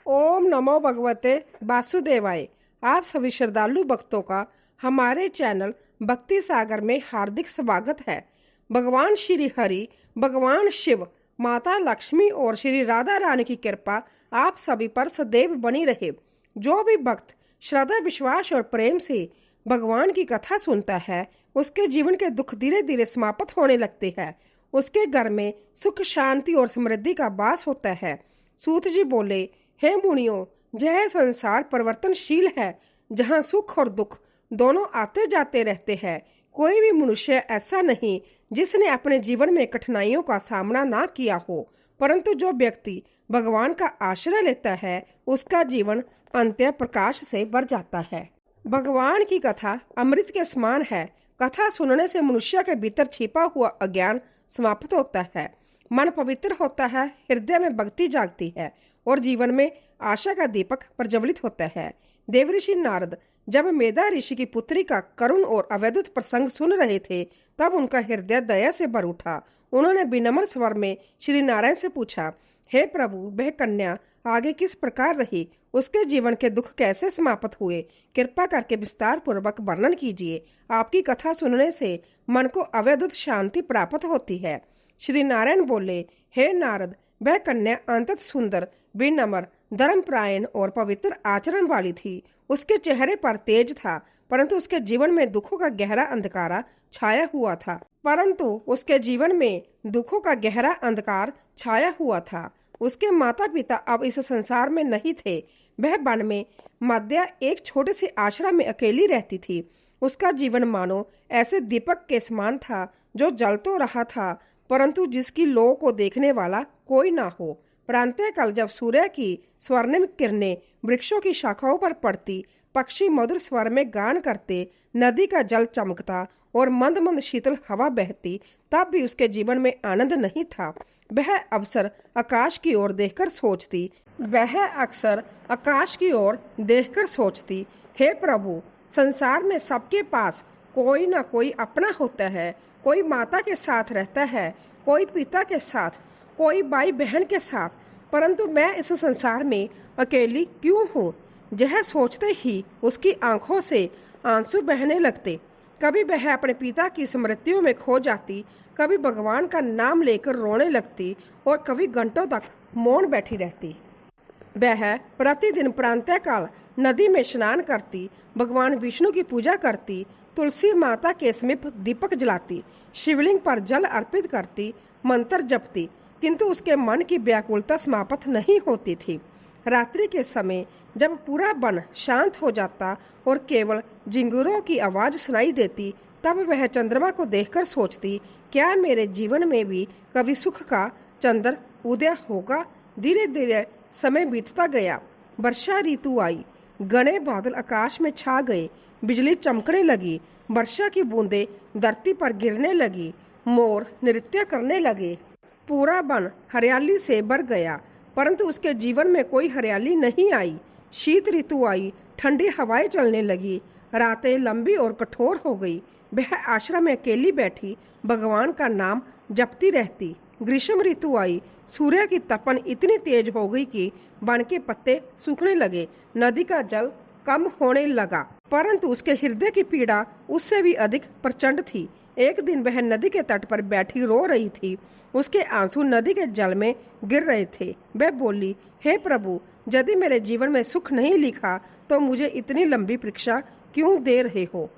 ओम नमो भगवते वासुदेवाय। आप सभी श्रद्धालु भक्तों का हमारे चैनल भक्ति सागर में हार्दिक स्वागत है। भगवान श्री हरि, भगवान शिव, माता लक्ष्मी और श्री राधा रानी की कृपा आप सभी पर सदैव बनी रहे। जो भी भक्त श्रद्धा, विश्वास और प्रेम से भगवान की कथा सुनता है, उसके जीवन के दुख धीरे धीरे समाप्त होने लगते हैं। उसके घर में सुख, शांति और समृद्धि का वास होता है। सूत जी बोले, हे मुनियों, यह संसार परिवर्तनशील है, जहाँ सुख और दुख दोनों आते जाते रहते हैं। कोई भी मनुष्य ऐसा नहीं जिसने अपने जीवन में कठिनाइयों का सामना ना किया हो, परंतु जो व्यक्ति भगवान का आश्रय लेता है, उसका जीवन अंत्य प्रकाश से भर जाता है। भगवान की कथा अमृत के समान है। कथा सुनने से मनुष्य के भीतर छिपा हुआ अज्ञान समाप्त होता है, मन पवित्र होता है, हृदय में भक्ति जागती है और जीवन में आशा का दीपक प्रज्वलित होता है। देवऋषि नारद जब मेधा ऋषि की पुत्री का करुण और अवैधुत प्रसंग सुन रहे थे, तब उनका हृदय दया से भर उठा। उन्होंने विनम्र स्वर में श्री नारायण से पूछा, हे प्रभु, वह कन्या आगे किस प्रकार रही? उसके जीवन के दुख कैसे समाप्त हुए? कृपा करके विस्तार पूर्वक वर्णन कीजिए। आपकी कथा सुनने से मन को अवैधुत शांति प्राप्त होती है। श्री नारायण बोले, हे नारद, वह कन्या अंतत सुंदर, विनम्र, धर्मपरायण और पवित्र आचरण वाली थी। उसके चेहरे पर तेज था, परंतु उसके जीवन में दुखों का गहरा अंधकार छाया हुआ था। उसके माता पिता अब इस संसार में नहीं थे। वह वन में मध्य एक छोटे से आश्रम में अकेली रहती थी। उसका जीवन मानो ऐसे दीपक के समान था जो जल तो रहा था, परंतु जिसकी लौ को देखने वाला कोई ना हो। प्रांतः काल जब सूर्य की स्वर्णिम किरणें वृक्षों की शाखाओं पर पड़ती, पक्षी मधुर स्वर में गान करते, नदी का जल चमकता और मंद मंद शीतल हवा बहती, तब भी उसके जीवन में आनंद नहीं था। वह अक्सर आकाश की ओर देखकर सोचती, हे प्रभु, संसार में सबके पास कोई ना कोई अपना होता है। कोई माता के साथ रहता है, कोई पिता के साथ, कोई भाई बहन के साथ, परंतु मैं इस संसार में अकेली क्यों हूँ? यह सोचते ही उसकी आंखों से आंसू बहने लगते। कभी वह अपने पिता की स्मृतियों में खो जाती, कभी भगवान का नाम लेकर रोने लगती और कभी घंटों तक मौन बैठी रहती। वह प्रतिदिन प्रातःकाल नदी में स्नान करती, भगवान विष्णु की पूजा करती, तुलसी माता के समीप दीपक जलाती, शिवलिंग पर जल अर्पित करती, मंत्र जपती, किंतु उसके मन की व्याकुलता समाप्त नहीं होती थी। रात्रि के समय जब पूरा वन शांत हो जाता और केवल झिंगुरों की आवाज सुनाई देती, तब वह चंद्रमा को देखकर सोचती, क्या मेरे जीवन में भी कभी सुख का चंद्र उदय होगा? धीरे धीरे समय बीतता गया। वर्षा ऋतु आई, घने बादल आकाश में छा गए, बिजली चमकने लगी, वर्षा की बूंदें धरती पर गिरने लगी, मोर नृत्य करने लगे। पूरा वन हरियाली से भर गया, परंतु उसके जीवन में कोई हरियाली नहीं आई। शीत ऋतु आई, ठंडी हवाएं चलने लगी, रातें लंबी और कठोर हो गई। वह आश्रम में अकेली बैठी भगवान का नाम जपती रहती। ग्रीष्म ऋतु आई, सूर्य की तपन इतनी तेज हो गई कि वन के पत्ते सूखने लगे, नदी का जल कम होने लगा, परंतु उसके हृदय की पीड़ा उससे भी अधिक प्रचंड थी। एक दिन वह नदी के तट पर बैठी रो रही थी। उसके आंसू नदी के जल में गिर रहे थे। वह बोली, हे प्रभु, यदि मेरे जीवन में सुख नहीं लिखा तो मुझे इतनी लंबी परीक्षा क्यों दे रहे हो?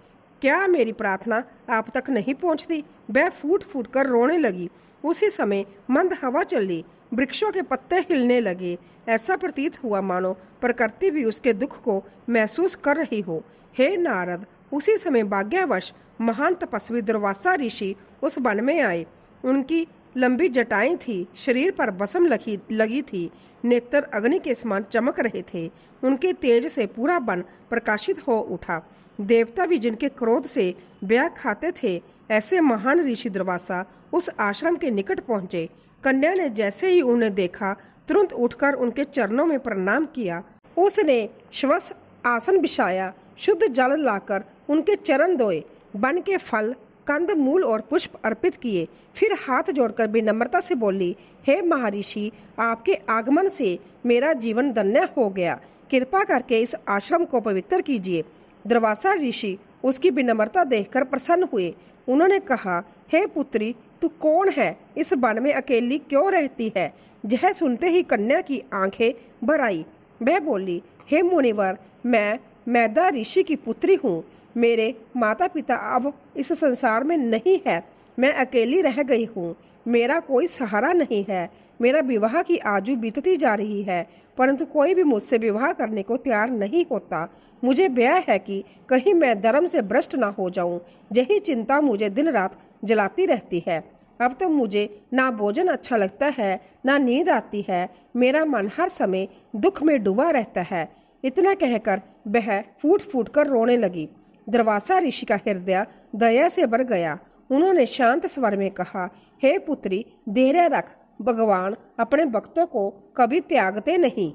क्या मेरी प्रार्थना आप तक नहीं पहुंचती? वह फूट फूट कर रोने लगी। उसी समय मंद हवा चली, वृक्षों के पत्ते हिलने लगे। ऐसा प्रतीत हुआ मानो प्रकृति भी उसके दुख को महसूस कर रही हो। हे नारद, उसी समय भाग्यवश महान तपस्वी दुर्वासा ऋषि उस वन में आए। उनकी लंबी जटाएं थी, शरीर पर भस्म लगी थी, नेत्र अग्नि के समान चमक रहे थे। उनके तेज से पूरा वन प्रकाशित हो उठा। देवता भी जिनके क्रोध से ब्याह खाते थे, ऐसे महान ऋषि दुर्वासा उस आश्रम के निकट पहुंचे। कन्या ने जैसे ही उन्हें देखा, तुरंत उठकर उनके चरणों में प्रणाम किया। उसने श्वस आसन बिछाया, शुद्ध जल लाकर उनके चरण धोए। वन के फल, कंद मूल और पुष्प अर्पित किए। फिर हाथ जोड़कर विनम्रता से बोली, हे महर्षि, आपके आगमन से मेरा जीवन धन्य हो गया। कृपा करके इस आश्रम को पवित्र कीजिए। दुर्वासा ऋषि उसकी विनम्रता देखकर प्रसन्न हुए। उन्होंने कहा, हे पुत्री, तू कौन है? इस वन में अकेली क्यों रहती है? यह सुनते ही कन्या की आंखें भर आई। वह बोली, हे मुनिवर, मैं मैदा ऋषि की पुत्री हूँ। मेरे माता पिता अब इस संसार में नहीं है। मैं अकेली रह गई हूँ। मेरा कोई सहारा नहीं है। मेरा विवाह की आयु बीतती जा रही है, परंतु कोई भी मुझसे विवाह करने को तैयार नहीं होता। मुझे भय है कि कहीं मैं धर्म से भ्रष्ट ना हो जाऊं। यही चिंता मुझे दिन रात जलाती रहती है। अब तो मुझे ना भोजन अच्छा लगता है, ना नींद आती है। मेरा मन हर समय दुख में डूबा रहता है। इतना कहकर वह फूट फूट कर रोने लगी। दुर्वासा ऋषि का हृदय दया से भर गया। उन्होंने शांत स्वर में कहा, हे पुत्री, धैर्य रख। भगवान अपने भक्तों को कभी त्यागते नहीं।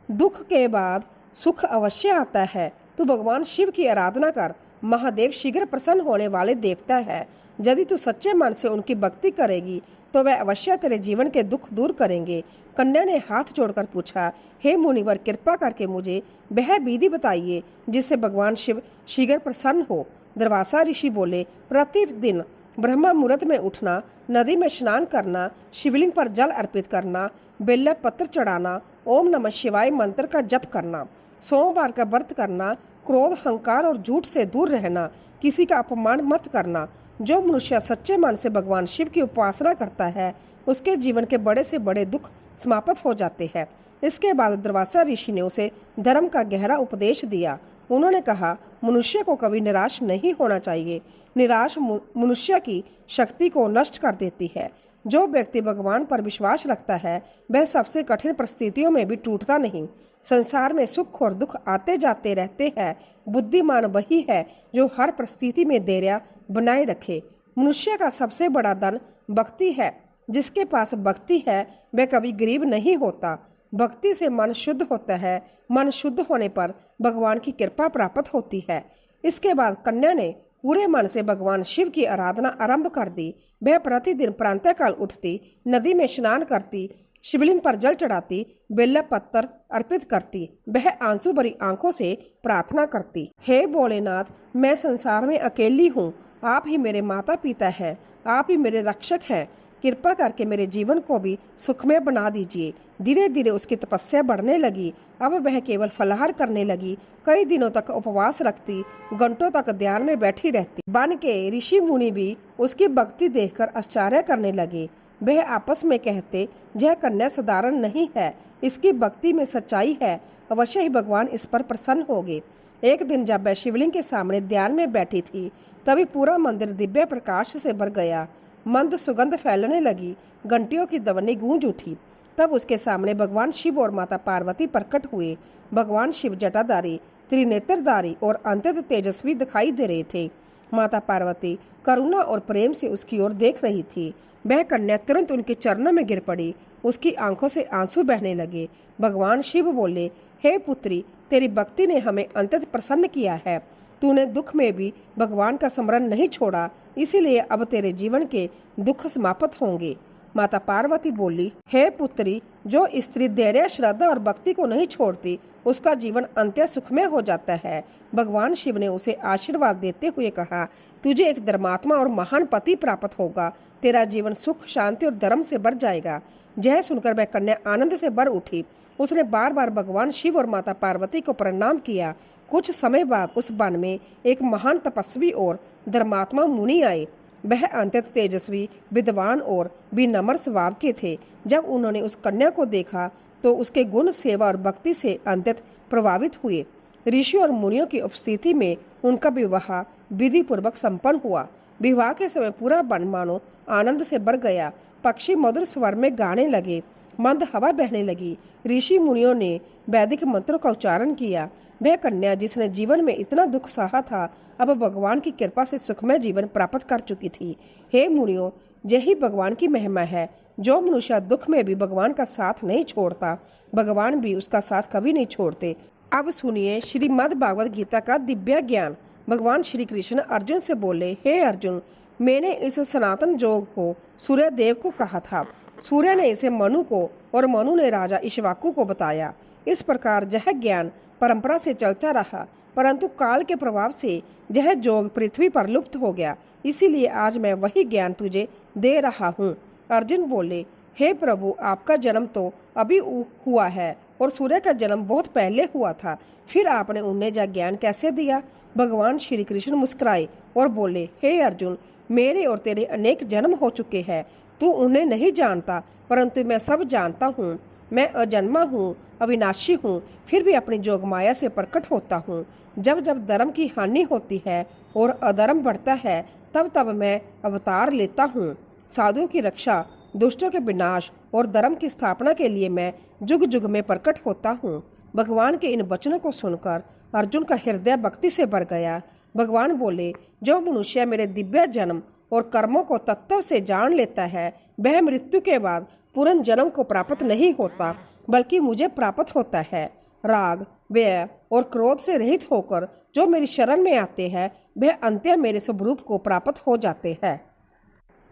दुख के बाद सुख अवश्य आता है। तू भगवान शिव की आराधना कर। महादेव शीघ्र प्रसन्न होने वाले देवता है। यदि तू सच्चे मन से उनकी भक्ति करेगी तो वह अवश्य तेरे जीवन के दुख दूर करेंगे। कन्या ने हाथ जोड़कर पूछा, हे मुनिवर, कृपा करके मुझे वह विधि बताइए जिससे भगवान शिव शीघ्र प्रसन्न हो। दुर्वासा ऋषि बोले, प्रतिदिन ब्रह्म मुहूर्त में उठना, नदी में स्नान करना, शिवलिंग पर जल अर्पित करना, बेल पत्र चढ़ाना, ओम नमः शिवाय मंत्र का जप करना, सोमवार का व्रत करना, क्रोध, अहंकार और झूठ से दूर रहना, किसी का अपमान मत करना। जो मनुष्य सच्चे मन से भगवान शिव की उपासना करता है उसके जीवन के बड़े से बड़े दुख समाप्त हो जाते हैं। इसके बाद दुर्वासा ऋषि ने उसे धर्म का गहरा उपदेश दिया। उन्होंने कहा, मनुष्य को कभी निराश नहीं होना चाहिए। निराश मनुष्य की शक्ति को नष्ट कर देती है। जो व्यक्ति भगवान पर विश्वास रखता है वह सबसे कठिन परिस्थितियों में भी टूटता नहीं। संसार में सुख और दुख आते जाते रहते हैं। बुद्धिमान वही है जो हर परिस्थिति में धैर्य बनाए रखे। मनुष्य का सबसे बड़ा धन भक्ति है। जिसके पास भक्ति है वह कभी गरीब नहीं होता। भक्ति से मन शुद्ध होता है। मन शुद्ध होने पर भगवान की कृपा प्राप्त होती है। इसके बाद कन्या ने पूरे मन से भगवान शिव की आराधना आरंभ कर दी। वह प्रतिदिन प्रातःकाल उठती, नदी में स्नान करती, शिवलिंग पर जल चढ़ाती, बेल पत्थर अर्पित करती। वह आंसू भरी आंखों से प्रार्थना करती, हे भोलेनाथ, मैं संसार में अकेली हूँ। आप ही मेरे माता पिता हैं। आप ही मेरे रक्षक हैं। कृपा करके मेरे जीवन को भी सुखमय बना दीजिए। धीरे धीरे उसकी तपस्या बढ़ने लगी। अब वह केवल फलाहार करने लगी। कई दिनों तक उपवास रखती, घंटों तक ध्यान में बैठी रहती। वन के ऋषि मुनि भी उसकी भक्ति देखकर आश्चर्य करने लगे। वह आपस में कहते, यह कन्या साधारण नहीं है, इसकी भक्ति में सच्चाई है। अवश्य ही भगवान इस पर प्रसन्न होंगे। एक दिन जब वह शिवलिंग के सामने ध्यान में बैठी थी तभी पूरा मंदिर दिव्य प्रकाश से भर गया। मंद सुगंध फैलने लगी। घंटियों की ध्वनि गूंज उठी। तब उसके सामने भगवान शिव और माता पार्वती प्रकट हुए। भगवान शिव जटाधारी, त्रिनेत्रधारी और अत्यंत तेजस्वी दिखाई दे रहे थे। माता पार्वती करुणा और प्रेम से उसकी ओर देख रही थी। वह कन्या तुरंत उनके चरणों में गिर पड़ी। उसकी आंखों से आंसू बहने लगे। भगवान शिव बोले, हे पुत्री, तेरी भक्ति ने हमें अत्यंत प्रसन्न किया है। तूने दुख में भी भगवान का स्मरण नहीं छोड़ा, इसीलिए अब तेरे जीवन के दुख समाप्त होंगे। माता पार्वती बोली, हे पुत्री, जो स्त्री धैर्य, श्रद्धा और भक्ति को नहीं छोड़ती उसका जीवन अंत्य सुखमय हो जाता है। भगवान शिव ने उसे आशीर्वाद देते हुए कहा, तुझे एक धर्मात्मा और महान पति प्राप्त होगा। तेरा जीवन सुख, शांति और धर्म से भर जाएगा। यह सुनकर वह कन्या आनंद से भर उठी। उसने बार बार भगवान शिव और माता पार्वती को प्रणाम किया। कुछ समय बाद उस वन में एक महान तपस्वी और धर्मात्मा मुनि आए। वह अत्यंत तेजस्वी, विद्वान और विनम्र स्वभाव के थे। जब उन्होंने उस कन्या को देखा तो उसके गुण, सेवा और भक्ति से अत्यंत प्रभावित हुए। ऋषि और मुनियों की उपस्थिति में उनका विवाह विधि पूर्वक संपन्न हुआ। विवाह के समय पूरा वन मानो आनंद से भर गया। पक्षी मधुर स्वर में गाने लगे। मंद हवा बहने लगी। ऋषि मुनियों ने वैदिक मंत्रों का उच्चारण किया। वह कन्या जिसने जीवन में इतना दुख सहा था अब भगवान की कृपा से सुखमय जीवन प्राप्त कर चुकी थी। हे मुनियों, यही भगवान की महिमा है। जो मनुष्य दुख में भी भगवान का साथ नहीं छोड़ता, भगवान भी उसका साथ कभी नहीं छोड़ते। अब सुनिए श्रीमद् भागवत गीता का दिव्य ज्ञान। भगवान श्री कृष्ण अर्जुन से बोले, हे अर्जुन, मैंने इस सनातन योग को सूर्य देव को कहा था। सूर्य ने इसे मनु को और मनु ने राजा इक्ष्वाकु को बताया। इस प्रकार यह ज्ञान परंपरा से चलता रहा, परंतु काल के प्रभाव से यह योग पृथ्वी पर लुप्त हो गया। इसीलिए आज मैं वही ज्ञान तुझे दे रहा हूँ। अर्जुन बोले, हे प्रभु, आपका जन्म तो अभी हुआ है और सूर्य का जन्म बहुत पहले हुआ था, फिर आपने उन्हें यह ज्ञान कैसे दिया? भगवान श्री कृष्ण मुस्कुराए और बोले, हे अर्जुन, मेरे और तेरे अनेक जन्म हो चुके हैं। तू उन्हें नहीं जानता, परंतु मैं सब जानता हूँ। मैं अजन्मा हूँ, अविनाशी हूँ, फिर भी अपनी जोग माया से प्रकट होता हूँ। जब जब धर्म की हानि होती है और अधर्म बढ़ता है, तब तब मैं अवतार लेता हूँ। साधुओं की रक्षा, दुष्टों के विनाश और धर्म की स्थापना के लिए मैं जुग जुग में प्रकट होता हूँ। भगवान के इन वचनों को सुनकर अर्जुन का हृदय भक्ति से भर गया। भगवान बोले, जो मनुष्य मेरे दिव्य जन्म और कर्मों को तत्व से जान लेता है, वह मृत्यु के बाद पूर्ण जन्म को प्राप्त नहीं होता, बल्कि मुझे प्राप्त होता है। राग, व्यय और क्रोध से रहित होकर जो मेरी शरण में आते हैं, वह अंत्य मेरे स्वरूप को प्राप्त हो जाते हैं।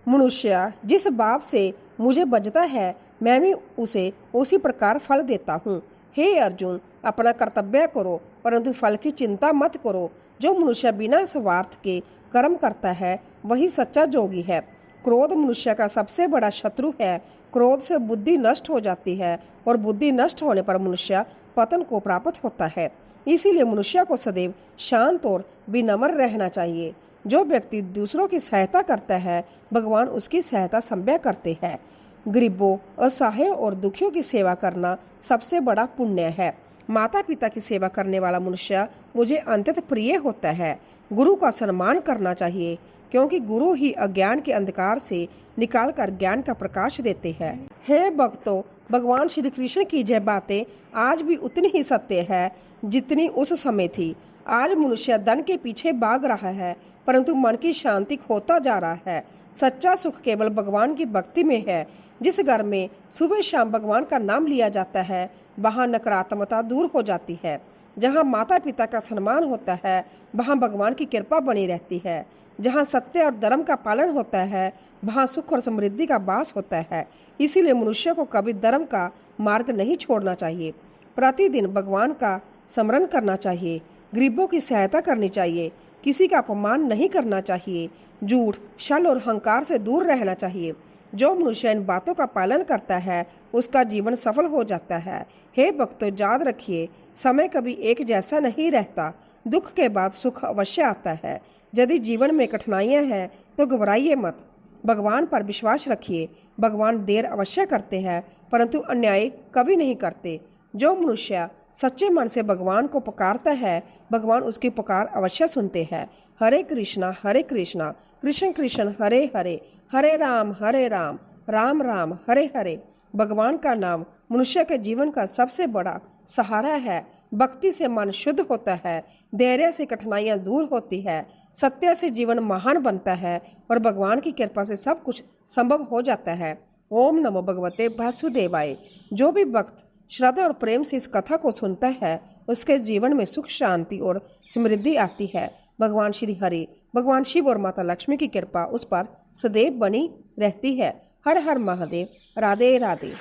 मनुष्य जिस भाव से मुझे बजता है, मैं भी उसे उसी प्रकार फल देता हूँ। हे अर्जुन, अपना कर्तव्य करो, परंतु फल की चिंता मत करो। जो मनुष्य बिना स्वार्थ के कर्म करता है, वही सच्चा योगी है। क्रोध मनुष्य का सबसे बड़ा शत्रु है। क्रोध से बुद्धि नष्ट हो जाती है और बुद्धि नष्ट होने पर मनुष्य पतन को प्राप्त होता है। इसीलिए मनुष्य को सदैव शांत और विनम्र रहना चाहिए। जो व्यक्ति दूसरों की सहायता करता है, भगवान उसकी सहायता संभव करते हैं। गरीबों, असहायों और दुखियों की सेवा करना सबसे बड़ा पुण्य है। माता पिता की सेवा करने वाला मनुष्य मुझे अत्यंत प्रिय होता है। गुरु का सम्मान करना चाहिए, क्योंकि गुरु ही अज्ञान के अंधकार से निकालकर ज्ञान का प्रकाश देते हैं। हे भक्तों, भगवान श्री कृष्ण की यह बातें आज भी उतनी ही सत्य है जितनी उस समय थी। आज मनुष्य धन के पीछे भाग रहा है, परंतु मन की शांति खोता जा रहा है। सच्चा सुख केवल भगवान की भक्ति में है। जिस घर में सुबह शाम भगवान का नाम लिया जाता है, वहाँ नकारात्मकता दूर हो जाती है। जहाँ माता पिता का सम्मान होता है, वहाँ भगवान की कृपा बनी रहती है। जहाँ सत्य और धर्म का पालन होता है, वहाँ सुख और समृद्धि का वास होता है। इसीलिए मनुष्य को कभी धर्म का मार्ग नहीं छोड़ना चाहिए। प्रतिदिन भगवान का स्मरण करना चाहिए। गरीबों की सहायता करनी चाहिए। किसी का अपमान नहीं करना चाहिए। झूठ, छल और अहंकार से दूर रहना चाहिए। जो मनुष्य इन बातों का पालन करता है, उसका जीवन सफल हो जाता है। हे भक्तों, याद रखिए, समय कभी एक जैसा नहीं रहता। दुख के बाद सुख अवश्य आता है। यदि जीवन में कठिनाइयां हैं तो घबराइए मत, भगवान पर विश्वास रखिए। भगवान देर अवश्य करते हैं, परंतु अन्याय कभी नहीं करते। जो मनुष्य सच्चे मन से भगवान को पुकारता है, भगवान उसकी पुकार अवश्य सुनते हैं। हरे कृष्णा कृष्ण कृष्ण हरे हरे, हरे राम राम राम हरे हरे। भगवान का नाम मनुष्य के जीवन का सबसे बड़ा सहारा है। भक्ति से मन शुद्ध होता है, धैर्य से कठिनाइयाँ दूर होती है, सत्य से जीवन महान बनता है और भगवान की कृपा से सब कुछ संभव हो जाता है। ओम नमो भगवते वासुदेवाय। जो भी भक्त श्रद्धा और प्रेम से इस कथा को सुनता है, उसके जीवन में सुख, शांति और समृद्धि आती है। भगवान श्री हरि, भगवान शिव और माता लक्ष्मी की कृपा उस पर सदैव बनी रहती है। हर हर महादेव। राधे राधे।